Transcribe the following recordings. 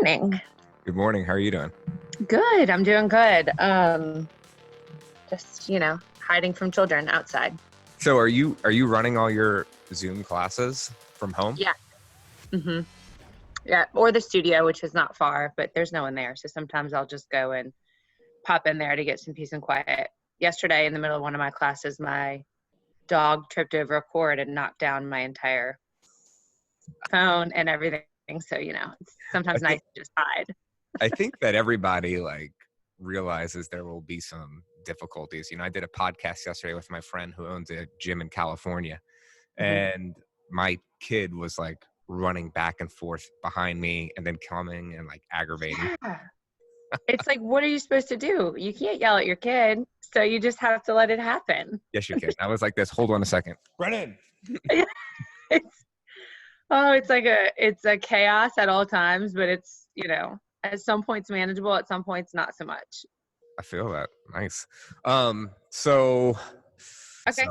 morning. Good morning. How are you doing? Good. I'm doing good. Just, hiding from children outside. So are you running all your Zoom classes from home? Yeah. Mm-hmm. Yeah. Or the studio, which is not far, but there's no one there. So sometimes I'll just go and pop in there to get some peace and quiet. Yesterday, in the middle of one of my classes, my dog tripped over a cord and knocked down my entire phone and everything. So, it's I sometimes nice think to just hide. I think that everybody realizes there will be some difficulties. I did a podcast yesterday with my friend who owns a gym in California, Mhm. and my kid was running back and forth behind me and then coming and aggravating. Yeah. It's like, what are you supposed to do? You can't yell at your kid, so you just have to let it happen. Yes, you can. I was like this. Hold on a second. Brennan. It's it's a chaos at all times, but it's, at some points manageable, at some points not so much. I feel that. Nice. So Okay.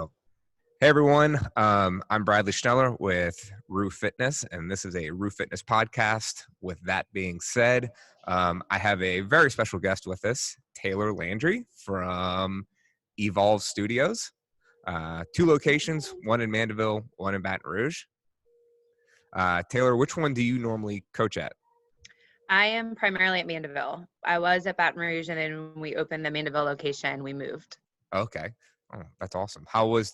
hey everyone, I'm Bradley Schneller with Roof Fitness, and this is a Roof Fitness podcast. With that being said, I have a very special guest with us, Tayler Landry from Evolve Studios. 2 locations, one in Mandeville, one in Baton Rouge. Tayler, which one do you normally coach at? I am primarily at Mandeville. I was at Baton Rouge, and then when we opened the Mandeville location, we moved. Okay. Oh, that's awesome. How was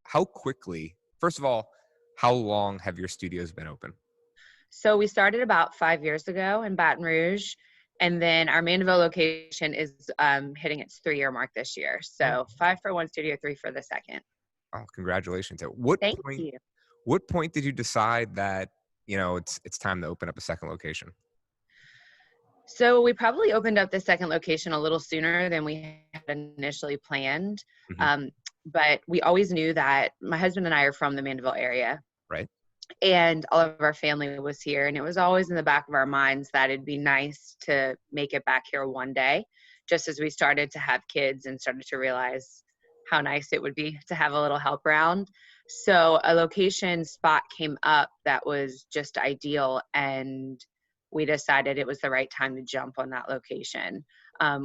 how quickly, first of all, how long have your studios been open? So we started about 5 years ago in Baton Rouge, and then our Mandeville location is hitting its 3-year mark this year. So 5 for one studio, 3 for the second. Oh, congratulations. Thank you. What point did you decide that, it's time to open up a second location? So we probably opened up the second location a little sooner than we had initially planned. Mm-hmm. But we always knew that my husband and I are from the Mandeville area. Right. And all of our family was here. And it was always in the back of our minds that it'd be nice to make it back here one day, just as we started to have kids and started to realize how nice it would be to have a little help around. So a location spot came up that was just ideal, and we decided it was the right time to jump on that location.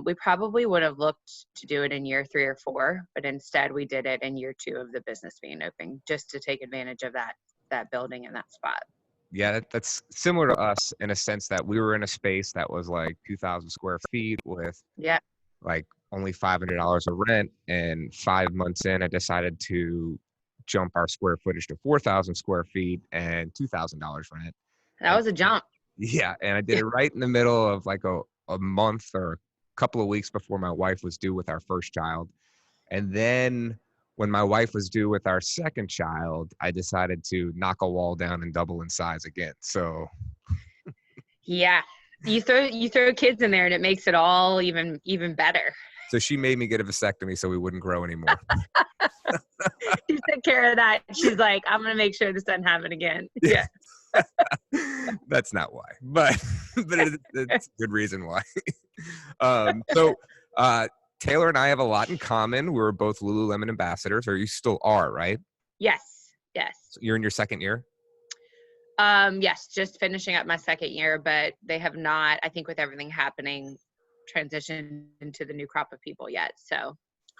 We probably would have looked to do it in year 3 or 4, but instead we did it in year 2 of the business being open, just to take advantage of that building and that spot. Yeah, that's similar to us in a sense that we were in a space that was 2,000 square feet with Yeah. only $500 of rent. And 5 months in, I decided to jump our square footage to 4,000 square feet and $2,000 rent. That was a jump. Yeah, and I did it right in the middle of a month or a couple of weeks before my wife was due with our first child. And then when my wife was due with our second child, I decided to knock a wall down and double in size again. So yeah, you throw kids in there and it makes it all even better. So she made me get a vasectomy so we wouldn't grow anymore. She took care of that. She's like, I'm going to make sure this doesn't happen again. Yeah. That's not why, but it's a good reason why. Tayler and I have a lot in common. We're both Lululemon ambassadors, or you still are, right? Yes. So you're in your second year? Yes, just finishing up my second year, but they have not, I think with everything happening, transitioned into the new crop of people yet. So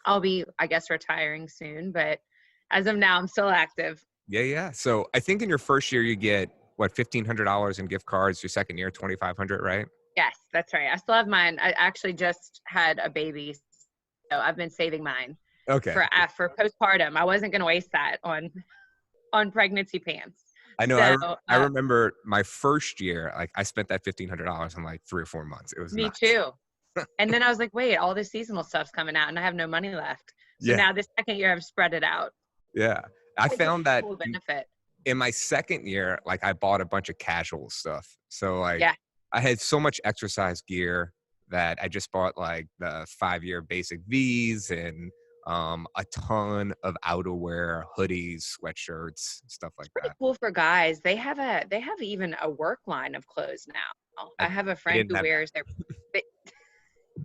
I'll be, I guess, retiring soon, but as of now, I'm still active. Yeah. So I think in your first year, you get $1,500 in gift cards. Your second year, $2,500, right? Yes, that's right. I still have mine. I actually just had a baby, so I've been saving mine. Okay. For postpartum. I wasn't going to waste that on pregnancy pants. I know. So, I remember my first year, I spent that $1,500 in 3 or 4 months. It was me nuts. Too. And then I was like, wait, all this seasonal stuff's coming out and I have no money left. So now this second year I've spread it out. Yeah. I found that cool benefit. In my second year, I bought a bunch of casual stuff. So I had so much exercise gear that I just bought the 5-year basic V's and a ton of outerwear, hoodies, sweatshirts, stuff like that. Cool for guys. They have even a work line of clothes now. I have a friend who wears their.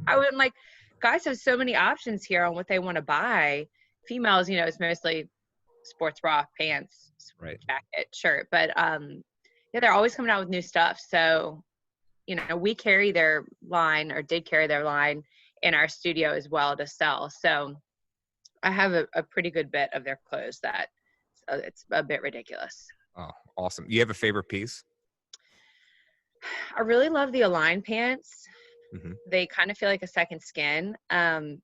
I would like, guys have so many options here on what they want to buy. Females, it's mostly sports bra, pants, right, jacket, shirt, but they're always coming out with new stuff. So we carry their line, or did carry their line in our studio as well to sell. So I have a pretty good bit of their clothes that it's a bit ridiculous. Oh, awesome. You have a favorite piece? I really love the Align pants. Mm-hmm. They kind of feel like a second skin. I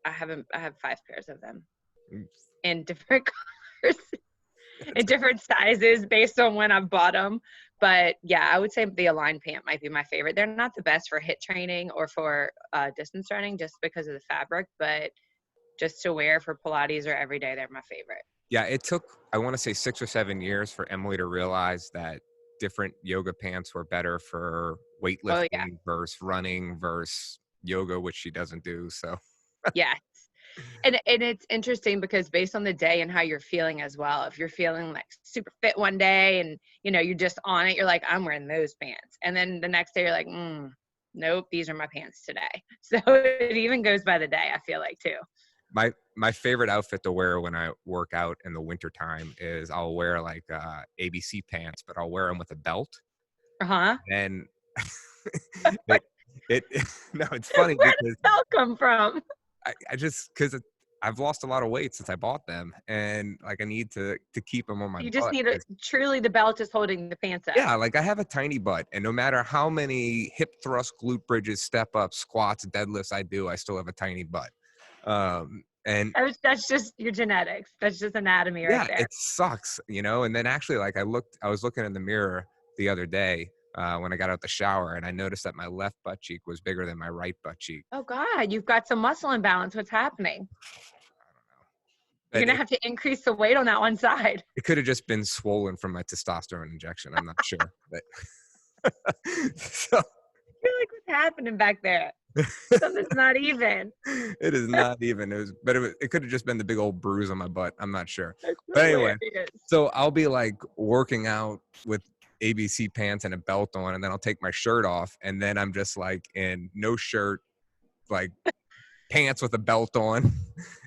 have 5 pairs of them in different colors and different sizes based on when I bought them. But yeah, I would say the Align pant might be my favorite. They're not the best for HIIT training or for distance running just because of the fabric, but just to wear for Pilates or every day, they're my favorite. Yeah, it took, I want to say 6 or 7 years for Emily to realize that different yoga pants were better for weightlifting versus running versus yoga, which she doesn't do. So yes. And it's interesting because based on the day and how you're feeling as well, if you're feeling like super fit one day and, you're just on it, you're like, I'm wearing those pants. And then the next day you're like, nope, these are my pants today. So it even goes by the day, I feel like, too. My favorite outfit to wear when I work out in the wintertime is I'll wear like ABC pants, but I'll wear them with a belt. Uh-huh. And it no, it's funny. Where because does belt come from? I just, because I've lost a lot of weight since I bought them, and like I need to keep them on my You just butt. need truly the belt is holding the pants up. Yeah, like I have a tiny butt, and no matter how many hip thrust, glute bridges, step ups, squats, deadlifts I do, I still have a tiny butt. And that's just your genetics. That's just anatomy right there. It sucks, And then actually, like I was looking in the mirror the other day when I got out the shower, and I noticed that my left butt cheek was bigger than my right butt cheek. Oh God, you've got some muscle imbalance. What's happening? I don't know. You're gonna have to increase the weight on that one side. It could have just been swollen from my testosterone injection. I'm not sure, but so You're like, what's happening back there? Something's not even. It is not even. It could have just been the big old bruise on my butt. I'm not sure. But anyway, so I'll be like working out with ABC pants and a belt on, and then I'll take my shirt off, and then I'm just like in no shirt, like pants with a belt on,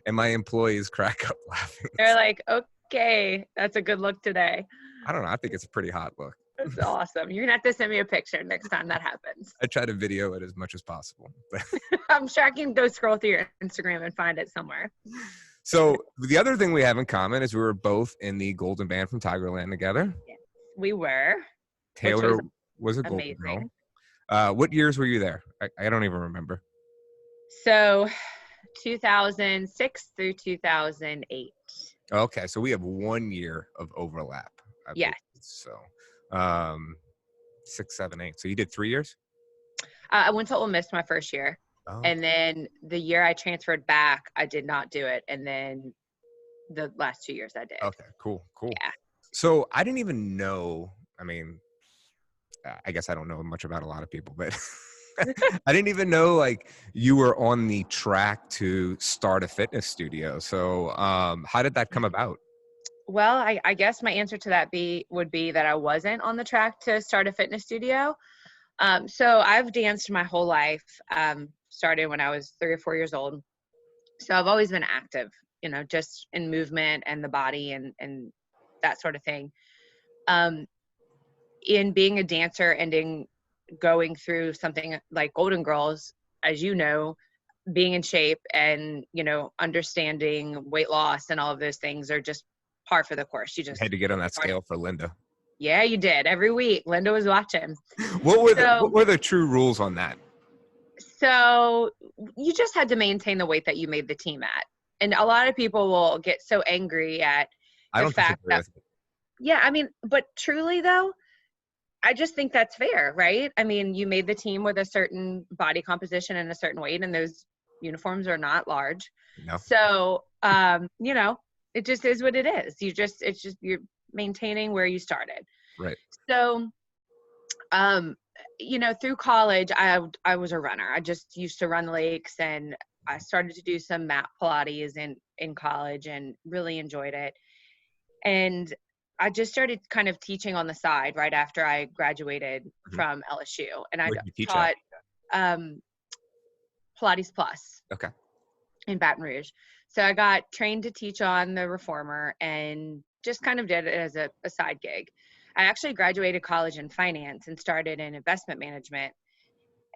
and my employees crack up laughing. They're like, okay, that's a good look today. I don't know. I think it's a pretty hot look. That's awesome. You're gonna have to send me a picture next time that happens. I try to video it as much as possible. I'm sure I can go scroll through your Instagram and find it somewhere. So the other thing we have in common is we were both in the Golden Band from Tigerland together. Yes, we were. Taylor was a Golden Girl. What years were you there? I don't even remember. So 2006 through 2008. Okay, so we have 1 year of overlap. Yes. So 6, 7, 8. So you did 3 years? I went to Ole Miss my first year. Oh. And then the year I transferred back, I did not do it. And then the last 2 years I did. Okay, cool. Yeah. So I didn't even know, I mean, I guess I don't know much about a lot of people, but I didn't even know like you were on the track to start a fitness studio. So how did that come about? Well, I guess my answer to that would be that I wasn't on the track to start a fitness studio. So I've danced my whole life, started when I was 3 or 4 years old. So I've always been active, just in movement and the body and that sort of thing. In being a dancer and in going through something like Golden Girls, as you know, being in shape and, understanding weight loss and all of those things are just par for the course. You just had to get on that scale for Linda. Yeah, you did. Every week, Linda was watching. What were the true rules on that? So you just had to maintain the weight that you made the team at. And a lot of people will get so angry at the fact that, yeah, I mean, but truly though, I just think that's fair, right? I mean, you made the team with a certain body composition and a certain weight, and those uniforms are not large. No. So, it just is what it is. You're maintaining where you started. Right. So, through college, I was a runner. I just used to run lakes, and I started to do some mat Pilates in college and really enjoyed it. And I just started kind of teaching on the side right after I graduated from LSU. And I taught Pilates Plus in Baton Rouge. So I got trained to teach on the reformer and just kind of did it as a side gig. I actually graduated college in finance and started in investment management.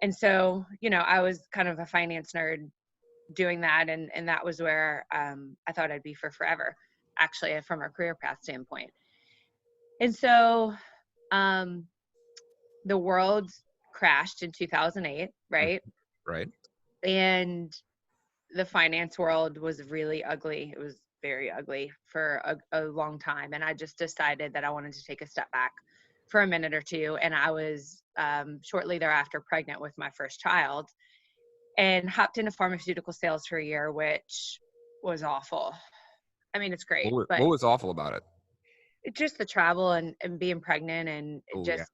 And so, I was kind of a finance nerd doing that. And that was where I thought I'd be for forever, actually, from a career path standpoint. And so the world crashed in 2008, right? Right. And the finance world was really ugly. It was very ugly for a long time. And I just decided that I wanted to take a step back for a minute or two. And I was shortly thereafter pregnant with my first child and hopped into pharmaceutical sales for a year, which was awful. I mean, it's great, What but was awful about it? it's just the travel and being pregnant and Oh, yeah. just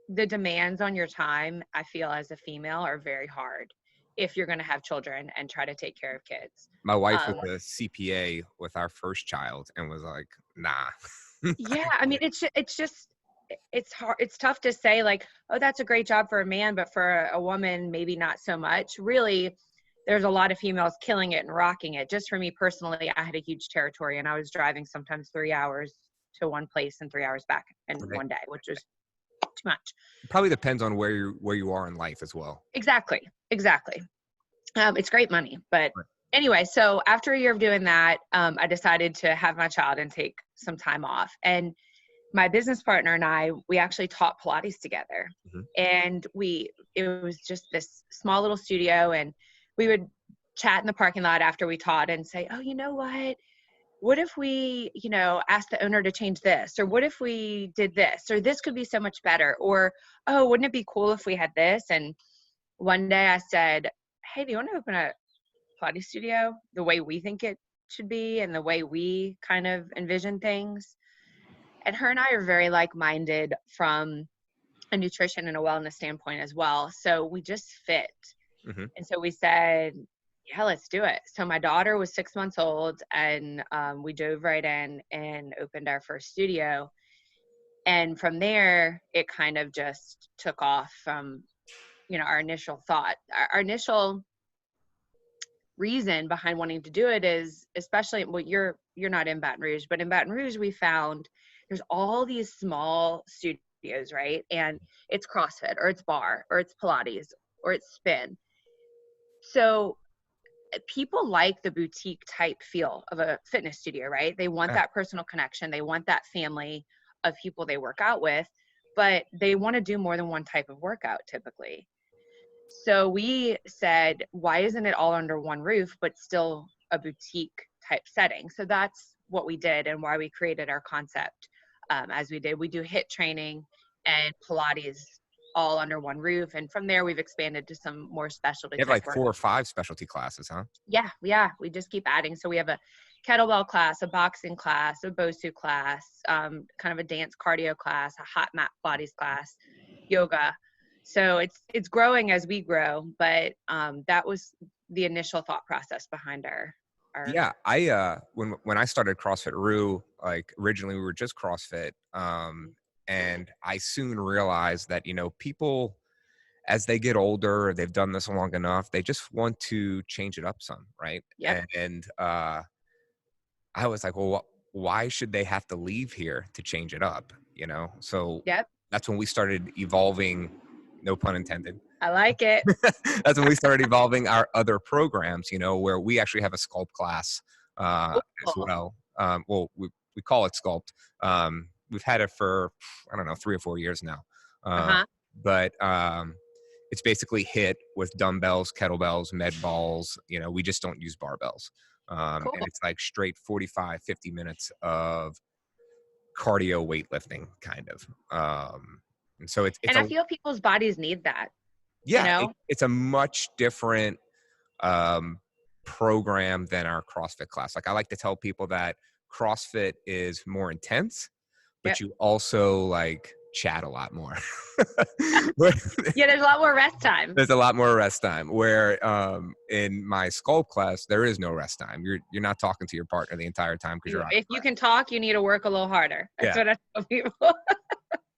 the demands on your time, I feel, as a female are very hard if you're going to have children and try to take care of kids. My wife was a CPA with our first child and was like, nah. Yeah, I mean, it's just it's hard. It's tough to say like, oh, that's a great job for a man, but for a woman, maybe not so much. Really, there's a lot of females killing it and rocking it. Just for me personally, I had a huge territory and I was driving sometimes 3 hours to one place and 3 hours back in one day, which was too much. It probably depends on where you are in life as well. Exactly. It's great money, but Right. anyway, so after a year of doing that, I decided to have my child and take some time off. And my business partner and I, we actually taught Pilates together. Mm-hmm. And it was just this small little studio, and we would chat in the parking lot after we taught and say, oh, you know what if we, asked the owner to change this, or what if we did this, or this could be so much better, or, oh, wouldn't it be cool if we had this? And one day I said, hey, do you want to open a Pilates studio the way we think it should be and the way we kind of envision things? And her and I are very like-minded from a nutrition and a wellness standpoint as well. So we just fit. Mm-hmm. And so we said, yeah, let's do it. So my daughter was 6 months old, and we dove right in and opened our first studio. And from there, it kind of just took off from, our initial thought. Our initial reason behind wanting to do it is, especially, well, you're not in Baton Rouge, but in Baton Rouge, we found there's all these small studios, right? And it's CrossFit, or it's bar, or it's Pilates, or it's spin. So people like the boutique type feel of a fitness studio, right? They want that personal connection. They want that family of people they work out with, but they want to do more than one type of workout typically. So we said, why isn't it all under one roof, but still a boutique type setting? So that's what we did and why we created our concept as we did. We do HIIT training and Pilates all under one roof. And from there, we've expanded to some more specialty. You have like 4 or 5 specialty classes, huh? Yeah. We just keep adding. So we have a kettlebell class, a boxing class, a bosu class, kind of a dance cardio class, a hot mat Pilates class, yoga. So it's growing as we grow, but that was the initial thought process behind our Yeah, I when I started CrossFit Rue, like originally we were just CrossFit, and I soon realized that people, as they get older, they've done this long enough, they just want to change it up some, right? Yep. And I was like, well, why should they have to leave here to change it up? So Yep. that's when we started evolving. No pun intended. I like it. That's when we started evolving our other programs, where we actually have a sculpt class as well. Well, we call it sculpt. We've had it for, I don't know, 3 or 4 years now. But it's basically HIIT with dumbbells, kettlebells, med balls. We just don't use barbells. And it's like straight 45, 50 minutes of cardio weightlifting kind of. And so it's I feel people's bodies need that. Yeah, it's a much different program than our CrossFit class. Like I like to tell people that CrossFit is more intense, but you also like chat a lot more. Yeah, there's a lot more rest time. There's a lot more rest time. Where in my sculpt class, there is no rest time. You're not talking to your partner the entire time because you're. If you can talk, you need to work a little harder. That's what I tell people.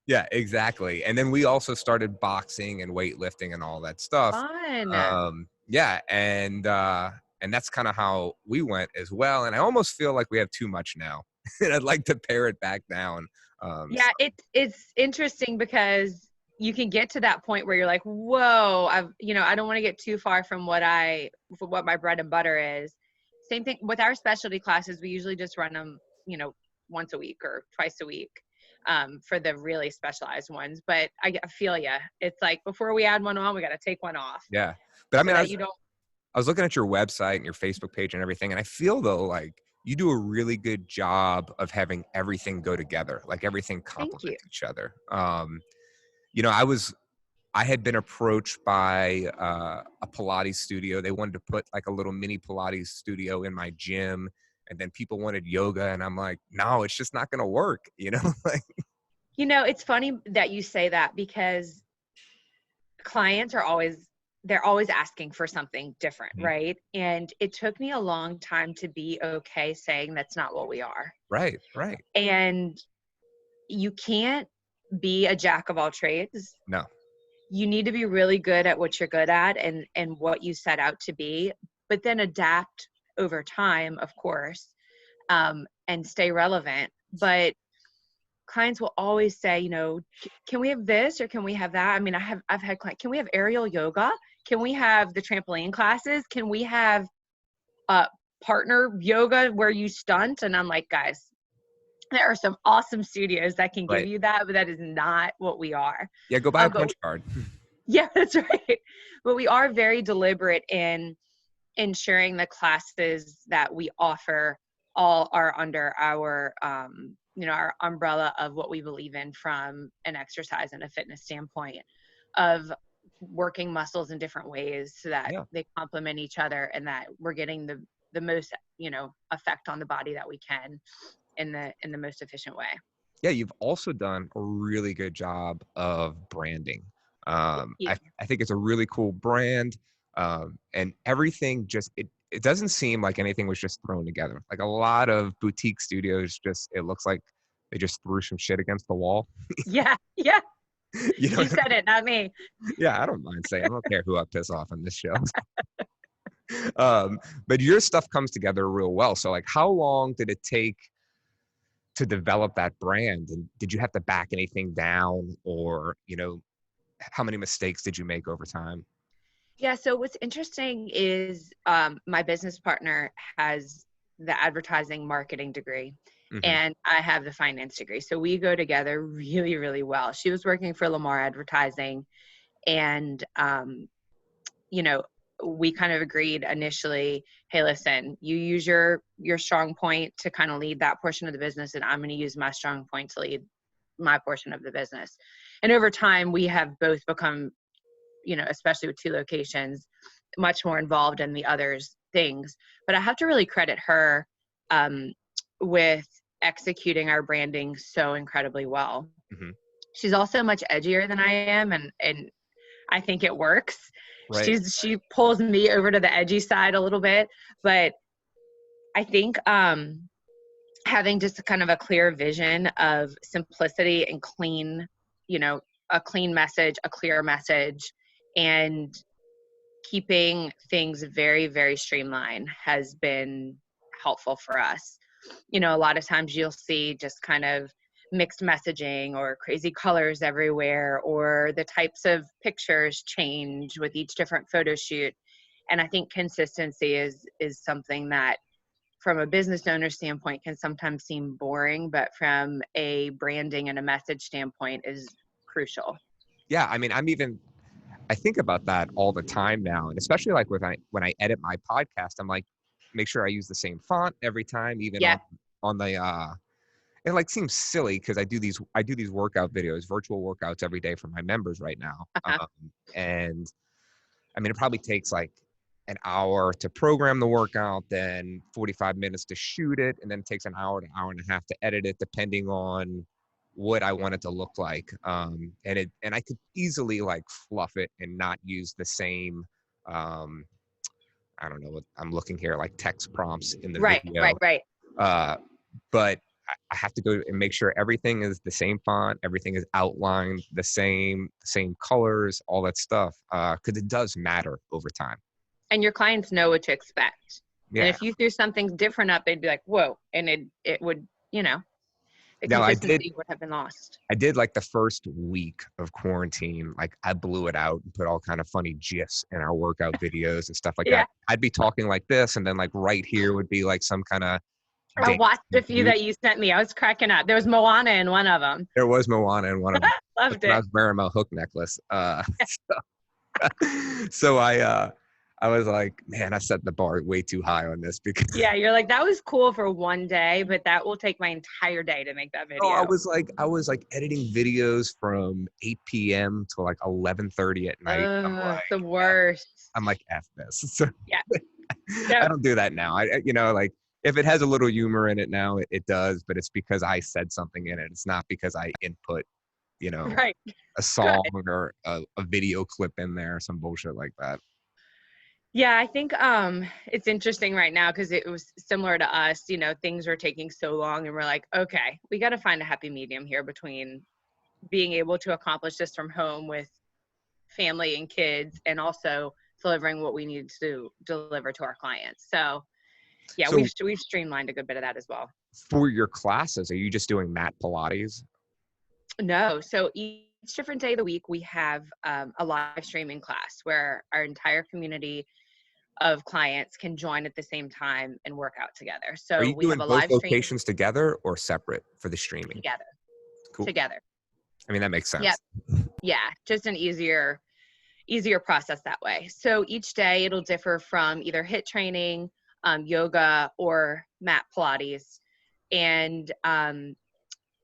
Yeah, exactly. And then we also started boxing and weightlifting and all that stuff. Fun. Yeah, and that's kind of how we went as well. And I almost feel like we have too much now. and I'd like to pare it back down. Yeah, it's interesting because you can get to that point where you're like, whoa, I don't want to get too far from what my bread and butter is. Same thing with our specialty classes. We usually just run them, once a week or twice a week, for the really specialized ones. But I feel ya. It's like before we add one on, we got to take one off. Yeah. But I so mean, that you don't. I was looking at your website and your Facebook page and everything, and I feel though like you do a really good job of having everything go together, like everything Thank you. complements each other. I had been approached by a Pilates studio. They wanted to put like a little mini Pilates studio in my gym, and then people wanted yoga, and I'm like, no, it's just not going to work, like. It's funny that you say that because clients they're always asking for something different, right? And it took me a long time to be okay saying that's not what we are. Right. And you can't be a jack of all trades. No. You need to be really good at what you're good at and what you set out to be, but then adapt over time, of course, and stay relevant. But clients will always say, can we have this or can we have that? I mean, I've had clients, can we have aerial yoga? Can we have the trampoline classes? Can we have partner yoga where you stunt? And I'm like, guys, there are some awesome studios that can give you that, but that is not what we are. Yeah, go buy a punch card. Yeah, that's right. But we are very deliberate in ensuring the classes that we offer all are under our our umbrella of what we believe in from an exercise and a fitness standpoint of working muscles in different ways so that they complement each other and that we're getting the most, effect on the body that we can in the most efficient way. Yeah, you've also done a really good job of branding. I think it's a really cool brand, and everything it doesn't seem like anything was just thrown together. Like a lot of boutique studios, it looks like they just threw some shit against the wall. Yeah. You said it, not me. Yeah, I don't mind saying. I don't care who I piss off on this show. But your stuff comes together real well. So like, how long did it take to develop that brand? And did you have to back anything down, or, how many mistakes did you make over time? Yeah. So what's interesting is my business partner has the advertising marketing degree and I have the finance degree. So we go together really, really well. She was working for Lamar Advertising and, we kind of agreed initially, hey, listen, you use your strong point to kind of lead that portion of the business, and I'm going to use my strong point to lead my portion of the business. And over time, we have both become, especially with 2 locations, much more involved in the others' things. But I have to really credit her with executing our branding so incredibly well. She's also much edgier than I am, and I think it works. Right. She pulls me over to the edgy side a little bit, but I think having just kind of a clear vision of simplicity and clean, a clean message, a clear message, and keeping things very, very streamlined has been helpful for us. A lot of times you'll see just kind of mixed messaging or crazy colors everywhere, or the types of pictures change with each different photo shoot. And I think consistency is something that from a business owner standpoint can sometimes seem boring, but from a branding and a message standpoint is crucial. Yeah. I mean, I think about that all the time now. And especially like when I edit my podcast, I'm like, make sure I use the same font every time, even on the, it like seems silly because I do these workout videos, virtual workouts every day for my members right now. And I mean, it probably takes like an hour to program the workout, then 45 minutes to shoot it, and then it takes an hour to hour and a half to edit it, depending on what I want it to look like. And I could easily like fluff it and not use the same, I don't know what I'm looking here, like text prompts in the video. Right. But I have to go and make sure everything is the same font, everything is outlined the same colors, all that stuff, because it does matter over time. And your clients know what to expect. Yeah. And if you threw something different up, they'd be like, whoa. And it would, the No, consistency would have been lost. I did like the first week of quarantine, like I blew it out and put all kind of funny GIFs in our workout videos and stuff like Yeah. that. I'd be talking like this, and then like right here would be like some kind of I watched a few that you sent me. I was cracking up. There was Moana in one of them. There was Moana in one of them. Loved When I it. was wearing my hook necklace. So I was like, man, I set the bar way too high on this because Yeah, you're like, that was cool for one day, but that will take my entire day to make that video. oh, I was like editing videos from 8 p.m. to like 11:30 at night. The worst. I'm like, F this. So Yeah. I don't do that now. Like if it has a little humor in it now, it does, but it's because I said something in it. It's not because I input, Right. a song or a video clip in there, some bullshit like that. Yeah, I think it's interesting right now because it was similar to us, things were taking so long and we're like, okay, we got to find a happy medium here between being able to accomplish this from home with family and kids and also delivering what we need to deliver to our clients. So yeah, So we've streamlined a good bit of that as well. for your classes, are you just doing mat Pilates? No, so each different day of the week we have a live streaming class where our entire community of clients can join at the same time and work out together. Are So you we have doing a both live stream locations together or separate for the streaming? Cool. together. I mean, that makes sense. Yep. Yeah, just an easier process that way. So each day it'll differ from either HIIT training, yoga, or mat Pilates. And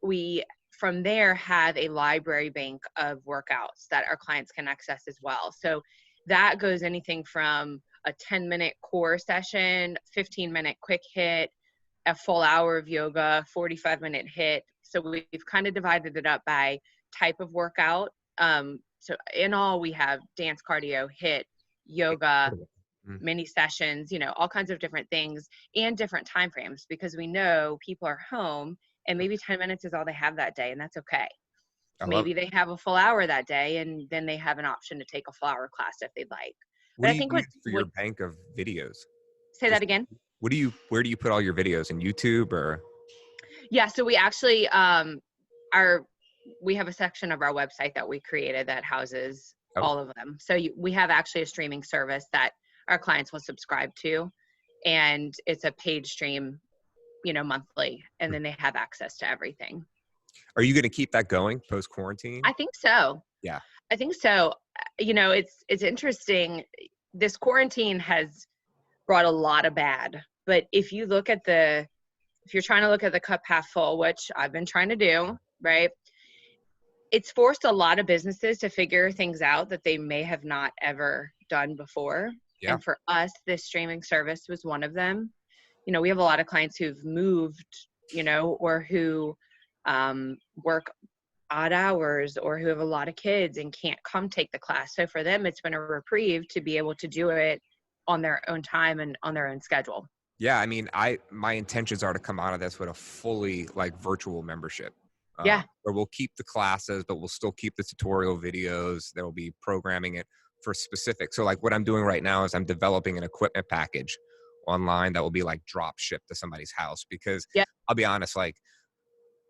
we from there have a library bank of workouts that our clients can access as well. So that goes anything from a 10-minute core session, 15-minute quick HIIT, a full hour of yoga, 45-minute HIIT. So we've kind of divided it up by type of workout. So in all, we have dance, cardio, HIIT, yoga, mini sessions, all kinds of different things and different time frames because we know people are home and maybe 10 minutes is all they have that day, and that's okay. Maybe they have a full hour that day, and then they have an option to take a full hour class if they'd like. What do you use for your bank of videos? Say that again? Where do you put all your videos? In YouTube or? Yeah, so we actually we have a section of our website that we created that houses all of them. So we have actually a streaming service that our clients will subscribe to, and it's a paid stream, monthly, and then they have access to everything. Are you going to keep that going post quarantine? I think so. Yeah. I think so. It's interesting. This quarantine has brought a lot of bad, but if you're trying to look at the cup half full, which I've been trying to do, right? It's forced a lot of businesses to figure things out that they may have not ever done before. Yeah. And for us, this streaming service was one of them. We have a lot of clients who've moved, or who work odd hours or who have a lot of kids and can't come take the class. So for them, it's been a reprieve to be able to do it on their own time and on their own schedule. Yeah. I mean, my intentions are to come out of this with a fully virtual membership. Yeah. Where we'll keep the classes, but we'll still keep the tutorial videos. There will be programming it for specific. So what I'm doing right now is I'm developing an equipment package online that will be drop shipped to somebody's house because I'll be honest,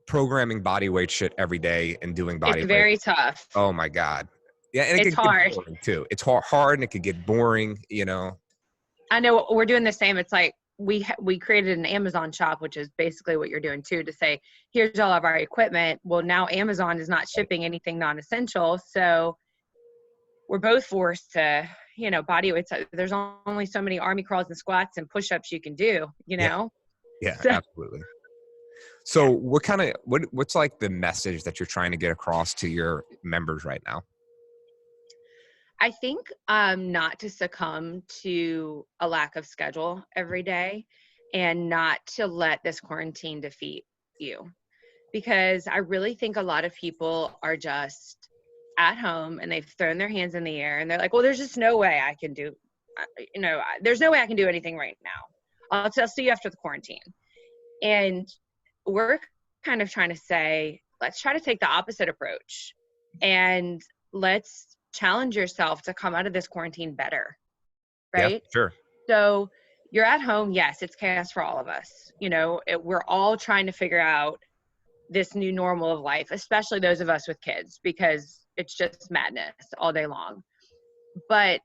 programming body weight shit every day and doing body weight. It's very tough. Oh my God. Yeah. And it's hard get boring too. It's hard and it could get boring, I know we're doing the same. It's we created an Amazon shop, which is basically what you're doing too, to say, here's all of our equipment. Well, now Amazon is not shipping anything non-essential. So we're both forced to, body weight. There's only so many army crawls and squats and push-ups you can do, Yeah, absolutely. So what's the message that you're trying to get across to your members right now? I think not to succumb to a lack of schedule every day and not to let this quarantine defeat you. Because I really think a lot of people are just at home and they've thrown their hands in the air and they're like, well, there's just no way I can do, there's no way I can do anything right now. I'll see you after the quarantine. And we're kind of trying to say, let's try to take the opposite approach and let's challenge yourself to come out of this quarantine better. Right? Yeah, sure. So, You're at home. Yes, it's chaos for all of us. We're all trying to figure out this new normal of life, especially those of us with kids, because it's just madness all day long. But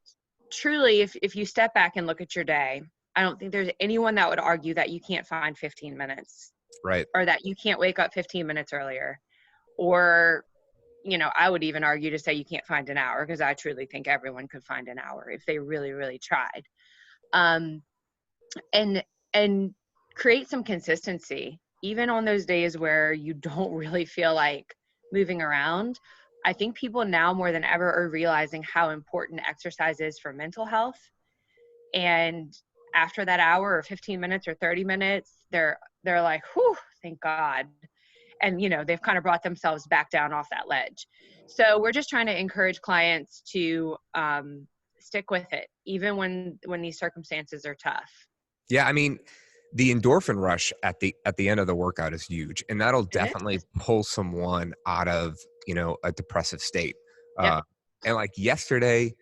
truly, if you step back and look at your day, I don't think there's anyone that would argue that you can't find 15 minutes Right. or that you can't wake up 15 minutes earlier. Or, I would even argue to say you can't find an hour, because I truly think everyone could find an hour if they really, really tried. And create some consistency, even on those days where you don't really feel like moving around. I think people now more than ever are realizing how important exercise is for mental health. And after that hour or 15 minutes or 30 minutes, they're like, whew, thank God. And, they've kind of brought themselves back down off that ledge. So we're just trying to encourage clients to stick with it, even when these circumstances are tough. Yeah, I mean, the endorphin rush at the end of the workout is huge, and that'll It definitely is. pull someone out of, a depressive state. Yep. And like yesterday,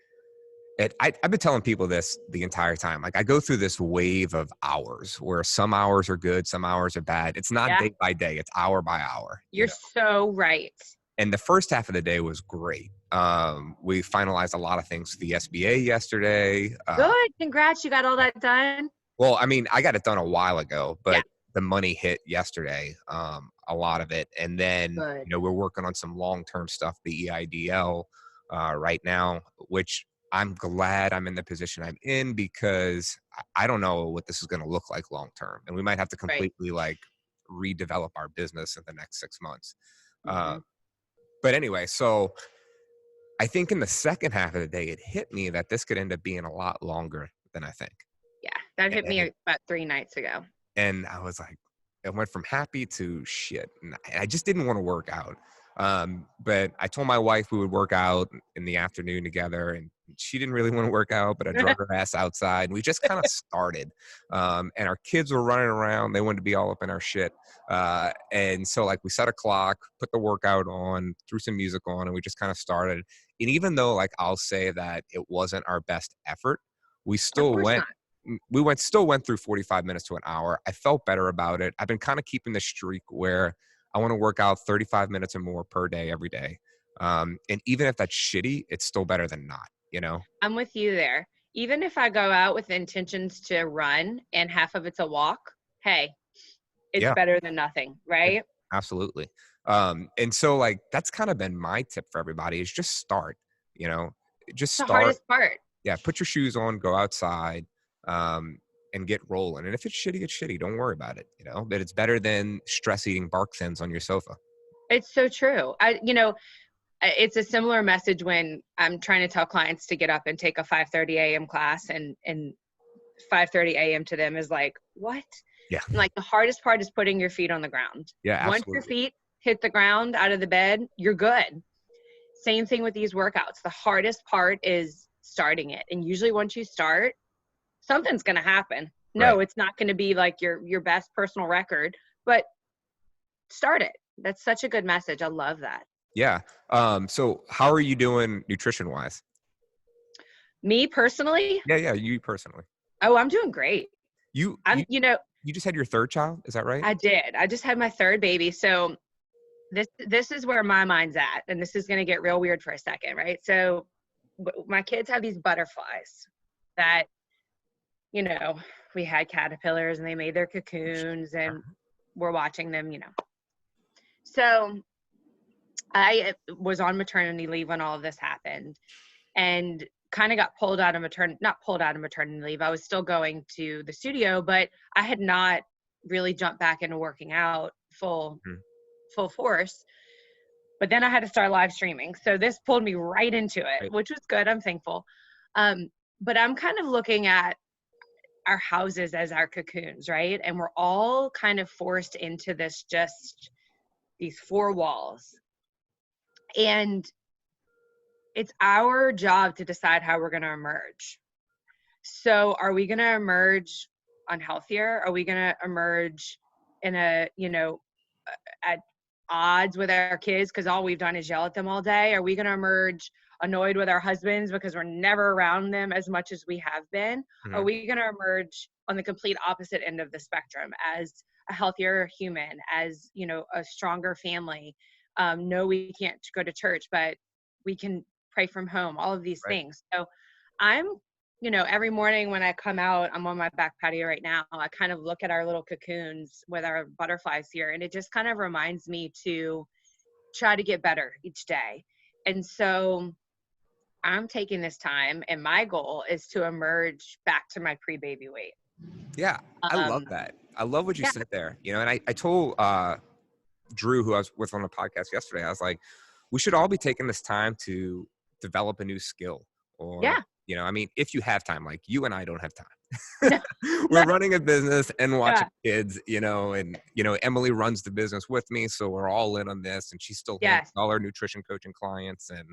I've been telling people this the entire time. Like, I go through this wave of hours where some hours are good, some hours are bad. It's not Yeah. day by day; it's hour by hour. You're so right. And the first half of the day was great. We finalized a lot of things for the SBA yesterday. Good. Congrats. You got all that done. Well, I mean, I got it done a while ago, Yeah. but the money hit yesterday, a lot of it. And then, Good. we're working on some long-term stuff, the EIDL, right now, which I'm glad I'm in the position I'm in, because I don't know what this is going to look like long-term. And we might have to Right. completely redevelop our business in the next 6 months. Mm-hmm. But anyway, so I think in the second half of the day, it hit me that this could end up being a lot longer than I think. Yeah. That hit me And about 3 nights ago. I was like, it went from happy to shit. And I just didn't want to work out. But I told my wife we would work out in the afternoon together, and she didn't really want to work out, but I drug her ass outside, and we just kind of started. And our kids were running around. They wanted to be all up in our shit. And so we set a clock, put the workout on, threw some music on, and we just kind of started. And even though I'll say that it wasn't our best effort, we Of still course went not. still went through 45 minutes to an hour. I felt better about it. I've been kind of keeping the streak where I want to work out 35 minutes or more per day, every day. And even if that's shitty, it's still better than not. I'm with you there. Even if I go out with intentions to run and half of it's a walk, hey, it's Yeah, better than nothing, right? absolutely. And so that's kind of been my tip for everybody, is just start, just It's the start. hardest part. Yeah. Put your shoes on, go outside, and get rolling. And if it's shitty, it's shitty. Don't worry about it, but it's better than stress eating bark thins on your sofa. It's so true. It's a similar message when I'm trying to tell clients to get up and take a 5:30 a.m. class, and 5:30 a.m. to them is like, what? Yeah. And the hardest part is putting your feet on the ground. Yeah, absolutely. Once your feet hit the ground out of the bed, you're good. Same thing with these workouts. The hardest part is starting it. And usually once you start, something's going to happen. No, Right. it's not going to be like your best personal record, but start it. That's such a good message. I love that. Yeah. So how are you doing nutrition wise? Me personally, Yeah, you personally. oh, I'm doing great. You just had your third child, is that right? I did. I just had my third baby. So this is where my mind's at, and this is going to get real weird for a second, right? So my kids have these butterflies that, we had caterpillars and they made their cocoons, and we're watching them, So I was on maternity leave when all of this happened, and kind of got not pulled out of maternity leave. I was still going to the studio, but I had not really jumped back into working out full force. But then I had to start live streaming. So this pulled me right into it, Right. which was good. I'm thankful. But I'm kind of looking at our houses as our cocoons, right? And we're all kind of forced into these four walls. And it's our job to decide how we're going to emerge. So are we going to emerge unhealthier? Are we going to emerge in at odds with our kids because all we've done is yell at them all day? Are we going to emerge annoyed with our husbands because we're never around them as much as we have been? Are we going to emerge on the complete opposite end of the spectrum as a healthier human, as, you know, a stronger family? No, we can't go to church, but we can pray from home, all of these Right. things. So I'm, you know, every morning when I come out, I'm on my back patio right now, I kind of look at our little cocoons with our butterflies here, and it just kind of reminds me to try to get better each day. And so I'm taking this time, and my goal is to emerge back to my pre-baby weight. Yeah, I love Um, that. I love what you yeah, said there. You know, and I told Drew, who I was with on the podcast yesterday, I was like, we should all be taking this time to develop a new skill. Or, yeah, you know, I mean, if you have time, like you and I don't have no, time. We're running a business and watching yeah, kids, you know, and, you know, Emily runs the business with me. So we're all in on this, and she still handles yes, all our nutrition coaching clients. And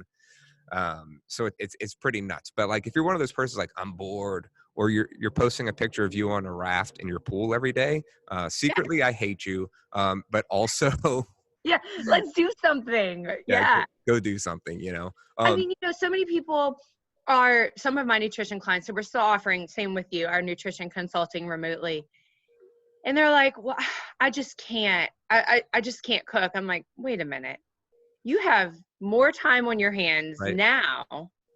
so it's pretty nuts. But like, if you're one of those persons like, I'm bored, or you're posting a picture of you on a raft in your pool every day, yeah, secretly I hate you. But also, yeah. Let's do something. yeah, Yeah. go do something, you know. I mean, you know, so many people are some of my nutrition clients. So we're still offering, same with you, our nutrition consulting remotely. And they're like, well, I just can't, I just can't cook. I'm like, wait a minute. You have more time on your hands Right. now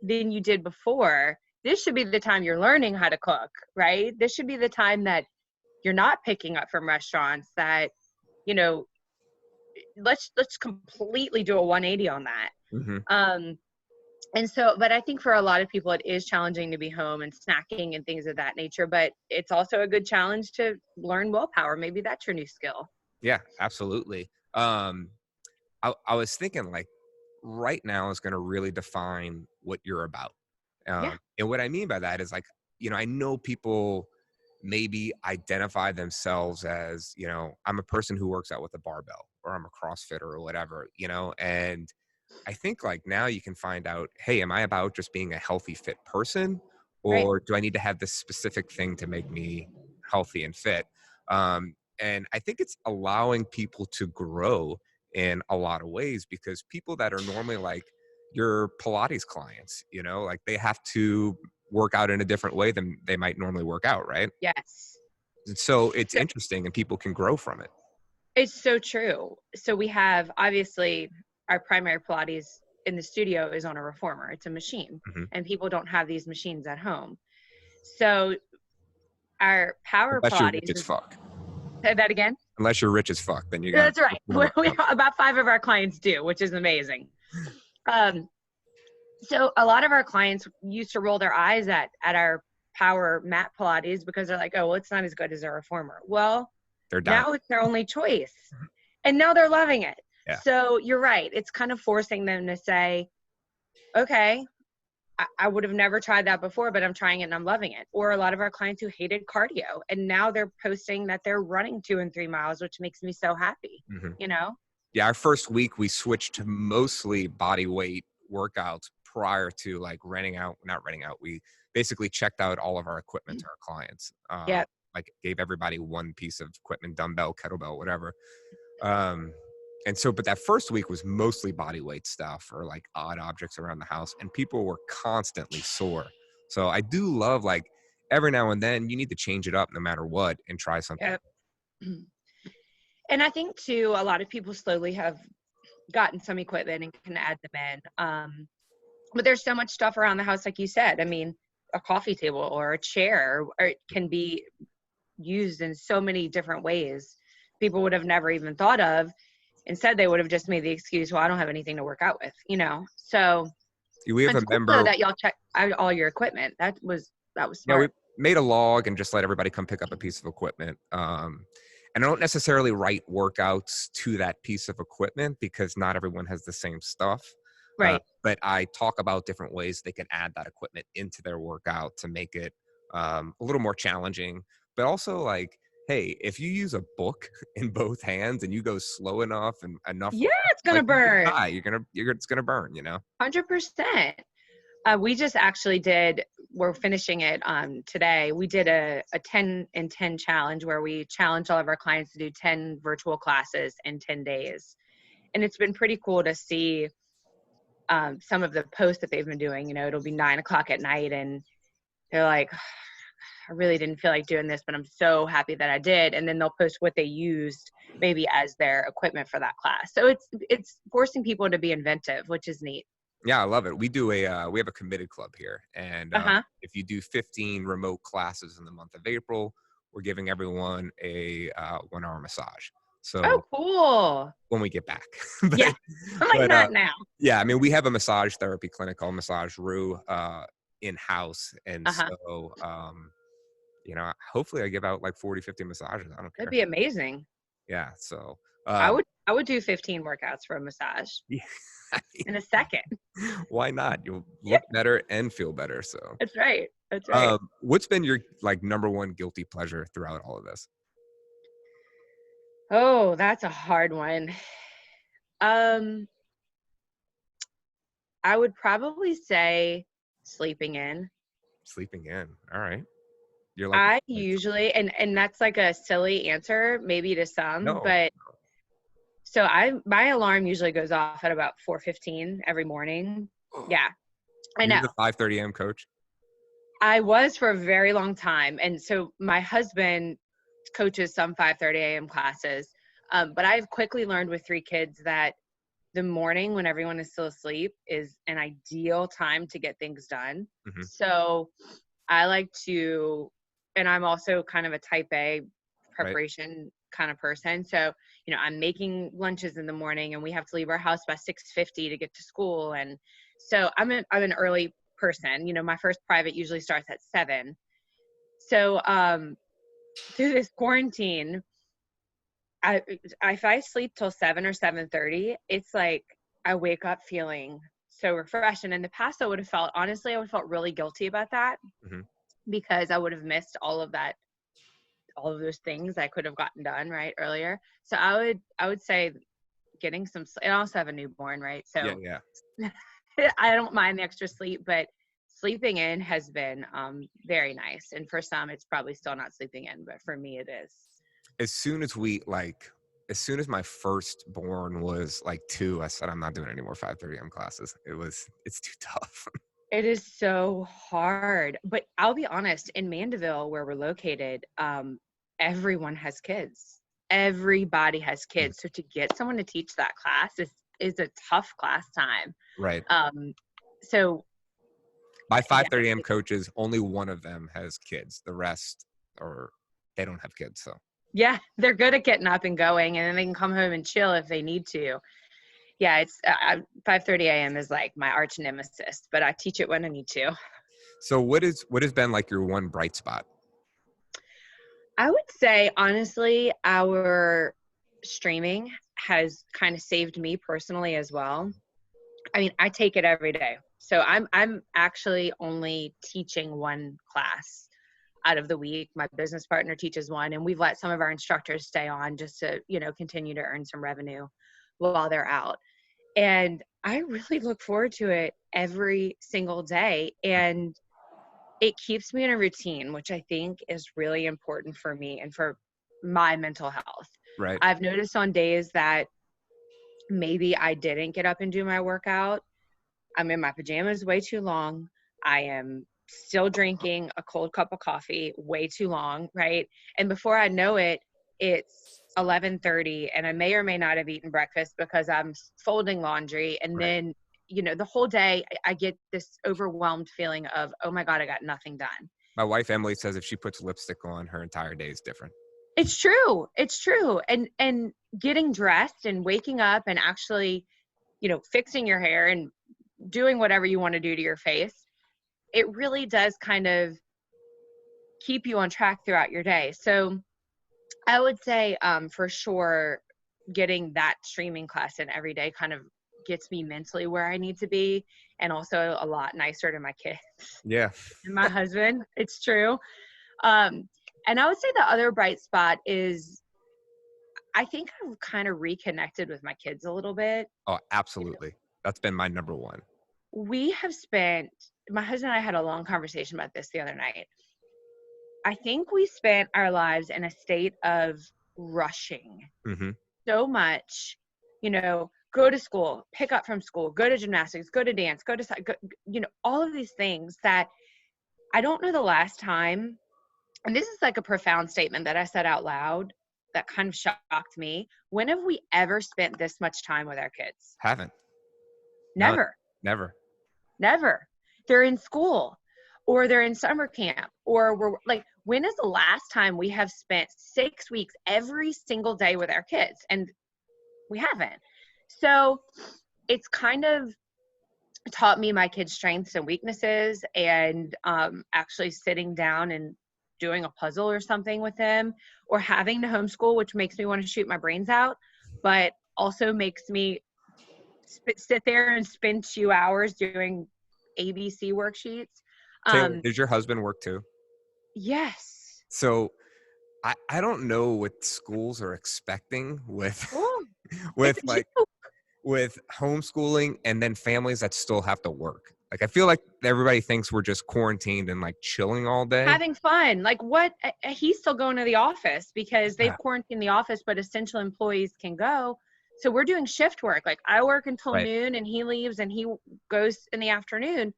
than you did before. This should be the time you're learning how to cook, right? This should be the time that you're not picking up from restaurants, that, you know, let's completely do a 180 on that. Mm-hmm. And so, but I think for a lot of people, it is challenging to be home and snacking and things of that nature, but it's also a good challenge to learn willpower. Maybe that's your new skill. Yeah, absolutely. I was thinking like right now is going to really define what you're about. Yeah, And what I mean by that is like, you know, I know people maybe identify themselves as, you know, I'm a person who works out with a barbell, or I'm a CrossFitter or whatever, you know, and I think like now you can find out, hey, am I about just being a healthy, fit person? right. Or do I need to have this specific thing to make me healthy and fit? And I think it's allowing people to grow in a lot of ways, because people that are normally like your Pilates clients, you know, like they have to work out in a different way than they might normally work out, right? Yes. And so it's So interesting and people can grow from it. it's so true. So we have, obviously, our primary Pilates in the studio is on a reformer. It's a machine, Mhm. and people don't have these machines at home. So our power Unless you're rich Pilates as is, fuck. say that again. Unless you're rich as fuck, then you got That's right. reformer. About 5 of our clients do, which is amazing. Um, so a lot of our clients used to roll their eyes at our power mat Pilates because they're like, oh, well, it's not as good as a reformer. Well, They're dying. now it's their only choice, and now they're loving it. Yeah. So you're right. It's kind of forcing them to say, okay, I would have never tried that before, but I'm trying it and I'm loving it. Or a lot of our clients who hated cardio, and now they're posting that they're running 2 and 3 miles, which makes me so happy, Mhm. you know? Yeah, our first week we switched to mostly body weight workouts prior to like not renting out. We basically checked out all of our equipment to our clients. Yeah. Like gave everybody one piece of equipment, dumbbell, kettlebell, whatever. Um, and so, but that first week was mostly body weight stuff or like odd objects around the house, and people were constantly sore. So I do love like every now and then you need to change it up no matter what and try something. Yeah. And I think too, a lot of people slowly have gotten some equipment and can add them in. But there's so much stuff around the house, like you said. I mean, a coffee table or a chair, or it can be used in so many different ways people would have never even thought of. Instead, they would have just made the excuse, well, I don't have anything to work out with, you know? So We have it's a cool though member. that y'all check out all your equipment. That was Yeah, we smart. made a log and just let everybody come pick up a piece of equipment. And I don't necessarily write workouts to that piece of equipment because not everyone has the same stuff. Right. But I talk about different ways they can add that equipment into their workout to make it a little more challenging. But also like, hey, if you use a book in both hands and you go slow enough and enough, Yeah, it's like gonna you're gonna burn. die. It's gonna burn, you know? 100%. We just actually we're finishing it today. We did a 10 and 10 challenge where we challenged all of our clients to do 10 virtual classes in 10 days. And it's been pretty cool to see some of the posts that they've been doing, it'll be 9 o'clock at night and they're like, I really didn't feel like doing this, but I'm so happy that I did. And then they'll post what they used maybe as their equipment for that class. So it's forcing people to be inventive, which is neat. Yeah, I love it. We have a committed club here, and Uh-huh. if you do 15 remote classes in the month of April, we're giving everyone a 1 hour massage. Oh, So cool. when we get back, Yeah. I'm like, but not now. yeah, I mean, we have a massage therapy clinic called Massage Rue in house, and Uh-huh. so hopefully I give out like 40, 50 massages. I don't That'd care. be amazing. Yeah, so I would do 15 workouts for a massage yeah, I in a second. mean, why not? You'll Yeah, look better and feel better. So that's right. That's right. what's been your like number one guilty pleasure throughout all of this? Oh, that's a hard one. Um, I would probably say sleeping in. Sleeping in. All right. You're like, I usually, and that's like a silly answer maybe to some, no. but so my alarm usually goes off at about 4:15 every morning. Yeah, I You're know. the 5:30 a.m. coach? I was for a very long time. And so my husband coaches some 5:30 a.m. classes. But I've quickly learned with 3 kids that the morning when everyone is still asleep is an ideal time to get things done. Mhm. So I like to, and I'm also kind of a type A Right. preparation kind of person. So, I'm making lunches in the morning and we have to leave our house by 6:50 to get to school. And so I'm an early person. My first private usually starts at 7. So, through this quarantine, if I sleep till 7 or 7:30, it's like I wake up feeling so refreshed. And in the past, I would have felt really guilty about that Mhm. because I would have missed all of those things I could have gotten done right earlier. So I would say getting some sleep. I also have a newborn, right? Yeah, So yeah. I don't mind the extra sleep, but sleeping in has been very nice. And for some, it's probably still not sleeping in, but for me, it is. As soon as as soon as my firstborn was like 2, I said, I'm not doing any more 5:30 a.m. classes. It's too tough. It is so hard. But I'll be honest, in Mandeville, where we're located, everyone has kids. Everybody has Mhm. kids. So to get someone to teach that class is a tough class time. Right. Um, so My yeah, 5:30 a.m. coaches, only one of them has kids. The rest or they don't have kids. So yeah, they're good at getting up and going, and then they can come home and chill if they need to. Yeah, it's 5:30 a.m. is like my arch nemesis, but I teach it when I need to. what has been like your one bright spot? I would say, honestly, our streaming has kind of saved me personally as well. I mean, I take it every day. So I'm actually only teaching one class out of the week. My business partner teaches one, and we've let some of our instructors stay on just to, continue to earn some revenue while they're out. And I really look forward to it every single day. And it keeps me in a routine, which I think is really important for me and for my mental health. Right. I've noticed on days that maybe I didn't get up and do my workout, I'm in my pajamas way too long. I am still drinking a cold cup of coffee way too long, right? And before I know it, it's 11:30 and I may or may not have eaten breakfast because I'm folding laundry. And Right. then, the whole day I get this overwhelmed feeling of, oh my God, I got nothing done. My wife Emily says if she puts lipstick on, her entire day is different. It's true. It's true. And getting dressed and waking up and actually, fixing your hair and doing whatever you want to do to your face, it really does kind of keep you on track throughout your day. So I would say for sure getting that streaming class in every day kind of gets me mentally where I need to be, and also a lot nicer to my kids Yeah. and my husband. It's true. Um, and I would say the other bright spot is I think I've kind of reconnected with my kids a little bit. Oh, absolutely. That's been my number one. We have spent, my husband and I had a long conversation about this the other night. I think we spent our lives in a state of rushing Hmm. so much, you know, go to school, pick up from school, go to gymnastics, go to dance, all of these things that I don't know the last time. And this is like a profound statement that I said out loud that kind of shocked me. When have we ever spent this much time with our kids? Haven't. None. Never. Never. They're in school or they're in summer camp, or we're like, when is the last time we have spent 6 weeks every single day with our kids? And we haven't. So it's kind of taught me my kids' strengths and weaknesses, and actually sitting down and doing a puzzle or something with them, or having to homeschool, which makes me want to shoot my brains out, but also makes me sit there and spend 2 hours doing ABC worksheets. Taylor, does your husband work too? Yes. So I don't know what schools are expecting with Oh, with with homeschooling and then families that still have to work. Like, I feel like everybody thinks we're just quarantined and like chilling all day. having fun. Like, what? He's still going to the office because they've quarantined the office, but essential employees can go. So we're doing shift work. Like, I work until noon and he leaves and he goes in the afternoon.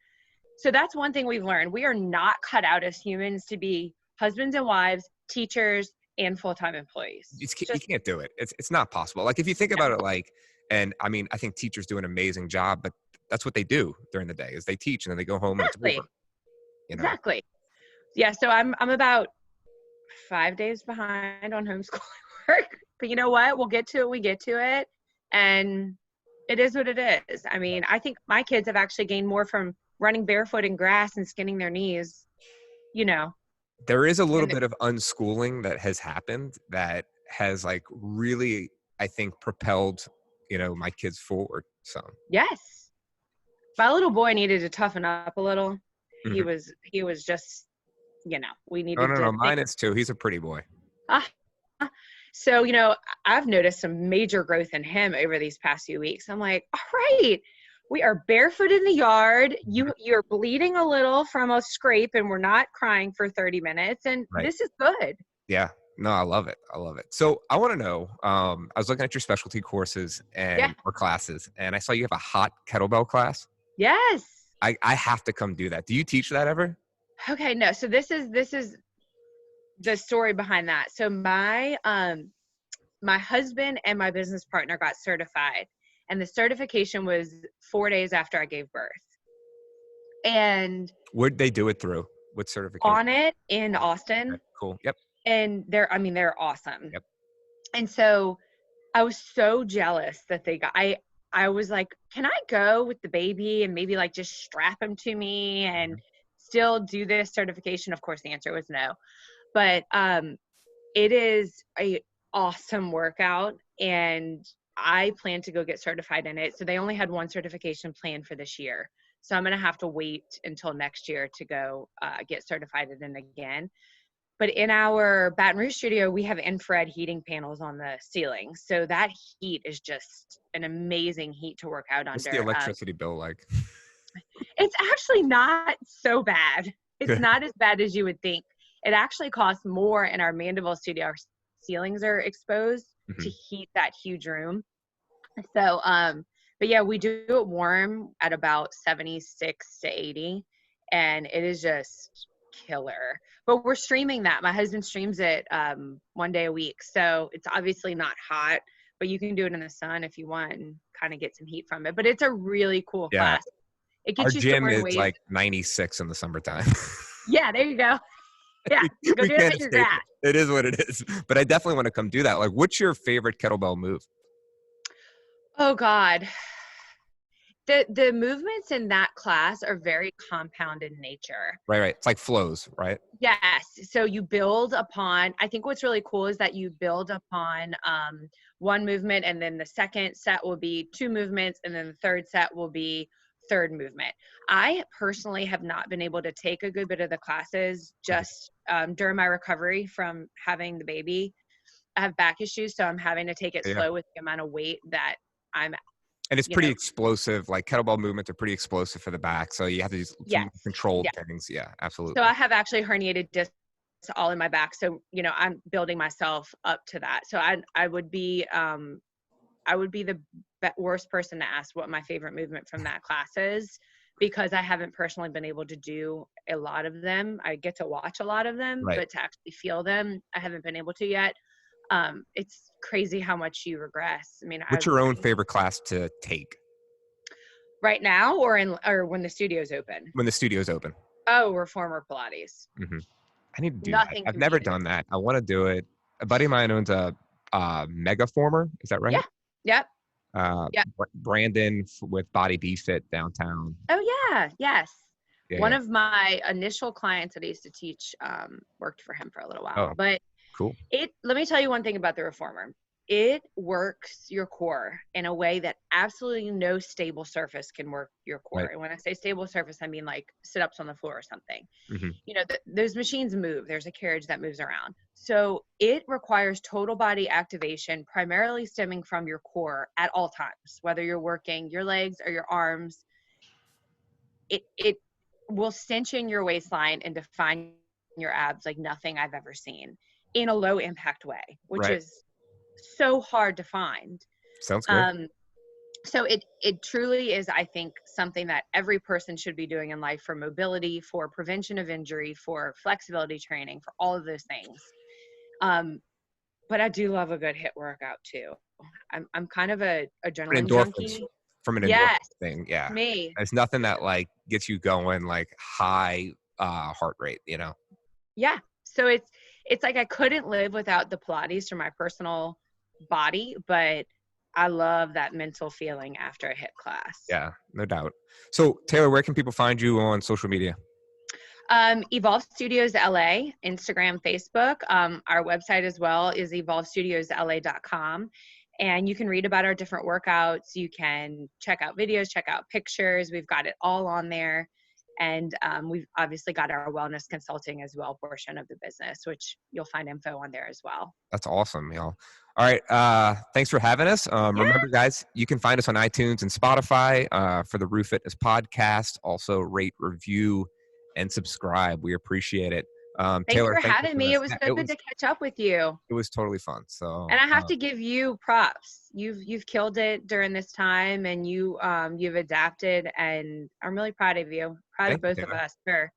So that's one thing we've learned. We are not cut out as humans to be husbands and wives, teachers, and full-time employees. You can't do it. It's not possible. Like, if you think about it, like, and I mean, I think teachers do an amazing job, but that's what they do during the day is they teach and then they go home and it's over. Exactly. Yeah. So I'm about 5 days behind on homeschooling work, but you know what? We'll get to it. We get to it. And it is what it is. I mean, I think my kids have actually gained more from running barefoot in grass and skinning their knees, There is a little bit of unschooling that has happened that has like really, I think, propelled, my kids forward. So yes, my little boy needed to toughen up a little. Mm-hmm. He was just, we needed no, mine is too. He's a pretty boy. So, I've noticed some major growth in him over these past few weeks. I'm like, all right, we are barefoot in the yard. You're bleeding a little from a scrape and we're not crying for 30 minutes. And This is good. Yeah. No, I love it. So I want to know, I was looking at your specialty courses or classes, and I saw you have a hot kettlebell class. Yes. I have to come do that. Do you teach that ever? Okay. No. So this is the story behind that. So my husband and my business partner got certified, and the certification was 4 days after I gave birth. And where'd they do it through? What certification? On it in Austin. Okay, cool. Yep. And they're awesome. Yep. And so I was so jealous that they got, I was like, can I go with the baby and maybe like just strap him to me and still do this certification? Of course, the answer was no. But it is a awesome workout, and I plan to go get certified in it. So they only had one certification planned for this year. So I'm going to have to wait until next year to go get certified in it again. But in our Baton Rouge studio, we have infrared heating panels on the ceiling. So that heat is just an amazing heat to work out under. What's the electricity bill like? It's actually not so bad. It's not as bad as you would think. It actually costs more in our Mandeville studio. Our ceilings are exposed to heat that huge room. So, but yeah, we do it warm at about 76 to 80, and it is just killer. But we're streaming that. My husband streams it 1 day a week. So it's obviously not hot, but you can do it in the sun if you want and kind of get some heat from it. But it's a really cool class. It gets Our you gym is like 96 in the summertime. Yeah, there you go. Yeah, go do it in your grass. It is what it is. But I definitely want to come do that. Like, what's your favorite kettlebell move? Oh, God. The movements in that class are very compound in nature. Right. It's like flows, right? Yes. So you build upon, I think what's really cool is that you build upon one movement, and then the second set will be 2 movements, and then the third set will be third movement. I personally have not been able to take a good bit of the classes just during my recovery from having the baby. I have back issues, so I'm having to take it slow with the amount of weight that I'm at. And it's pretty explosive. Like, kettlebell movements are pretty explosive for the back. So you have to use some controlled things. Yeah, absolutely. So I have actually herniated discs all in my back. So, I'm building myself up to that. So I would be, I would be the worst person to ask what my favorite movement from that class is, because I haven't personally been able to do a lot of them. I get to watch a lot of them, Right. but to actually feel them, I haven't been able to yet. It's crazy how much you regress. I mean, What's your own favorite class to take? Right now, or when the studio's open? When the studio's open. Oh, reformer Pilates. Mm-hmm. I need to do that. Nothing I've can never beat it. done that. I want to do it. A buddy of mine owns a mega former. Is that right? Yeah. Yep. Uh, Yep. Brandon with Body B Fit downtown. Oh yeah. Yes. Yeah, One yeah. of my initial clients that I used to teach worked for him for a little while. Oh, But cool. let me tell you one thing about the reformer. It works your core in a way that absolutely no stable surface can work your core. Right. And when I say stable surface, I mean like sit-ups on the floor or something. Mm-hmm. You know, those machines move. There's a carriage that moves around. So it requires total body activation, primarily stemming from your core at all times, whether you're working your legs or your arms. It will cinch in your waistline and define your abs like nothing I've ever seen in a low impact way, which Right. is so hard to find. Sounds good. So it truly is, I think, something that every person should be doing in life for mobility, for prevention of injury, for flexibility training, for all of those things. But I do love a good HIIT workout too. I'm kind of a adrenaline Endorphins junkie. from an endorphin Yes, thing. Yeah. me. There's nothing that like gets you going like high heart rate, you know? Yeah. So it's like I couldn't live without the Pilates for my personal body, but I love that mental feeling after a HIIT class. Yeah, no doubt. So Taylor, where can people find you on social media? Evolve Studios LA, Instagram, Facebook. Our website as well is evolvestudiosla.com. And you can read about our different workouts. You can check out videos, check out pictures. We've got it all on there. And we've obviously got our wellness consulting as well portion of the business, which you'll find info on there as well. That's awesome, y'all. All right. Thanks for having us. Yeah. Remember, guys, you can find us on iTunes and Spotify for the Roof Fitness podcast. Also, rate, review, and subscribe. We appreciate it. Thanks Taylor, for thank you having for me. this. It was Yeah, so good to catch up with you. it was totally fun. So, And I have to give you props. You've killed it during this time, and you've adapted, and I'm really proud of you. Proud of both of us for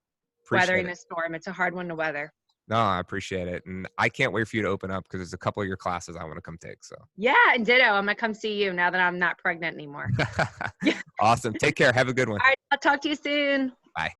weathering this storm. It's a hard one to weather. No, I appreciate it. And I can't wait for you to open up because there's a couple of your classes I want to come take. So yeah, and ditto. I'm gonna come see you now that I'm not pregnant anymore. Awesome. Take care. Have a good one. All right, I'll talk to you soon. Bye.